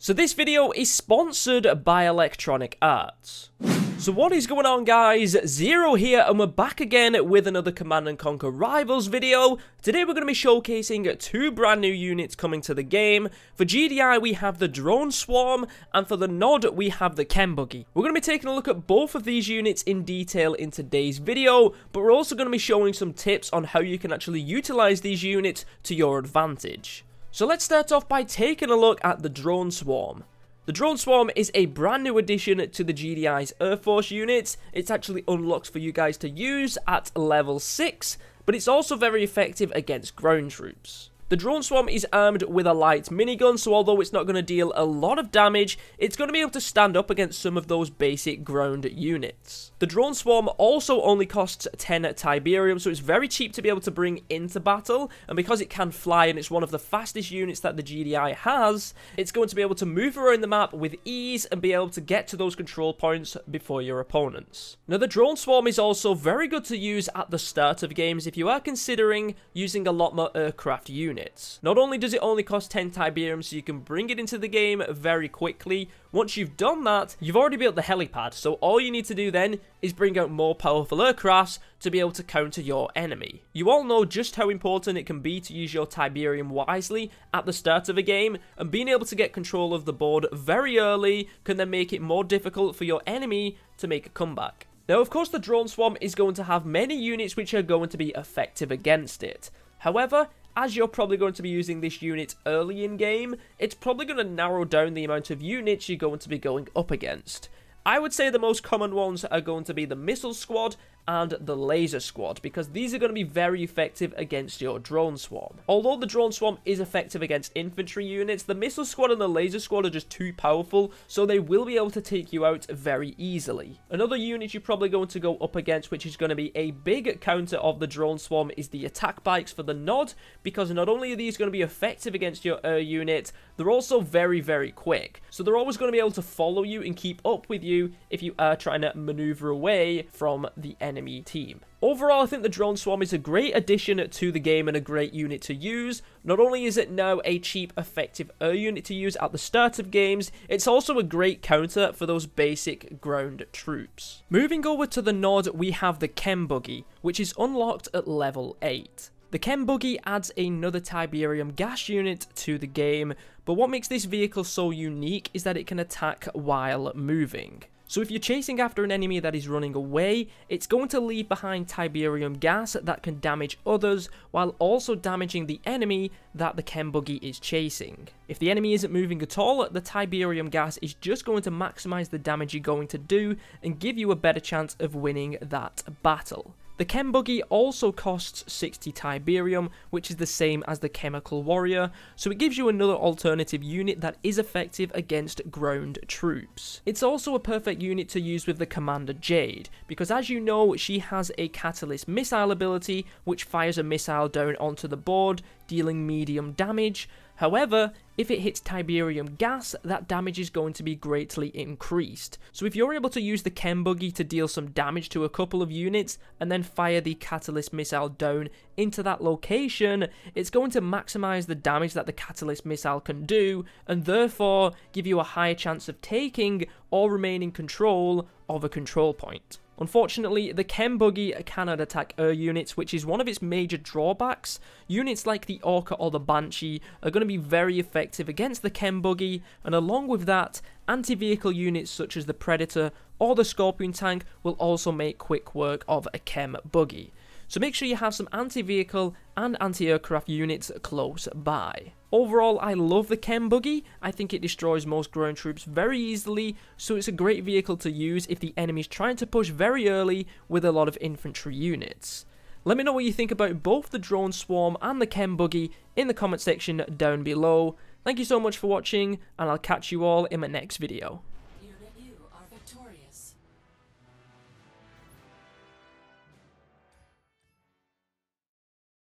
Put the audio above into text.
So this video is sponsored by Electronic Arts. So what is going on, guys? Zero here, and we're back again with another Command & Conquer Rivals video. Today we're going to be showcasing two brand new units coming to the game. For GDI we have the Drone Swarm, and for the Nod we have the Chem Buggy. We're going to be taking a look at both of these units in detail in today's video, but we're also going to be showing some tips on how you can actually utilize these units to your advantage. So let's start off by taking a look at the Drone Swarm. The Drone Swarm is a brand new addition to the GDI's Air Force units. It's actually unlocked for you guys to use at level 6, but it's also very effective against ground troops. The Drone Swarm is armed with a light minigun, so although it's not going to deal a lot of damage, it's going to be able to stand up against some of those basic ground units. The Drone Swarm also only costs 10 Tiberium, so it's very cheap to be able to bring into battle, and because it can fly and it's one of the fastest units that the GDI has, it's going to be able to move around the map with ease and be able to get to those control points before your opponents. Now, the Drone Swarm is also very good to use at the start of games if you are considering using a lot more aircraft units. Not only does it only cost 10 Tiberium, so you can bring it into the game very quickly. Once you've done that, you've already built the helipad, so all you need to do then is bring out more powerful aircrafts to be able to counter your enemy. You all know just how important it can be to use your Tiberium wisely at the start of a game, and being able to get control of the board very early can then make it more difficult for your enemy to make a comeback. Now, of course, the Drone Swarm is going to have many units which are going to be effective against it. However, as you're probably going to be using this unit early in game, it's probably going to narrow down the amount of units you're going to be going up against. I would say the most common ones are going to be the Missile Squad and the Laser Squad, because these are going to be very effective against your Drone Swarm. Although the Drone Swarm is effective against infantry units, the Missile Squad and the Laser Squad are just too powerful, so they will be able to take you out very easily. Another unit you're probably going to go up against, which is going to be a big counter of the Drone Swarm, is the Attack Bikes for the Nod, because not only are these going to be effective against your air unit, they're also very, very quick. So they're always going to be able to follow you and keep up with you if you are trying to maneuver away from the enemy team. Overall, I think the Drone Swarm is a great addition to the game and a great unit to use. Not only is it now a cheap, effective air unit to use at the start of games, it's also a great counter for those basic ground troops. Moving over to the Nod, we have the Chem Buggy, which is unlocked at level 8. The Chem Buggy adds another Tiberium gas unit to the game, but what makes this vehicle so unique is that it can attack while moving. So if you're chasing after an enemy that is running away, it's going to leave behind Tiberium gas that can damage others while also damaging the enemy that the Chem Buggy is chasing. If the enemy isn't moving at all, the Tiberium gas is just going to maximize the damage you're going to do and give you a better chance of winning that battle. The Chem Buggy also costs 60 Tiberium, which is the same as the Chemical Warrior, so it gives you another alternative unit that is effective against ground troops. It's also a perfect unit to use with the Commander Jade, because as you know, she has a Catalyst Missile ability, which fires a missile down onto the board, dealing medium damage. However, if it hits Tiberium gas, that damage is going to be greatly increased. So if you're able to use the Chem Buggy to deal some damage to a couple of units, and then fire the Catalyst Missile down into that location, it's going to maximize the damage that the Catalyst Missile can do, and therefore give you a higher chance of taking or remaining control of a control point. Unfortunately, the Chem Buggy cannot attack air units, which is one of its major drawbacks. Units like the Orca or the Banshee are going to be very effective against the Chem Buggy, and along with that, anti-vehicle units such as the Predator or the Scorpion tank will also make quick work of a Chem Buggy. So make sure you have some anti-vehicle and anti-aircraft units close by. Overall, I love the Chem Buggy. I think it destroys most ground troops very easily, so it's a great vehicle to use if the enemy's trying to push very early with a lot of infantry units. Let me know what you think about both the Drone Swarm and the Chem Buggy in the comment section down below. Thank you so much for watching, and I'll catch you all in my next video.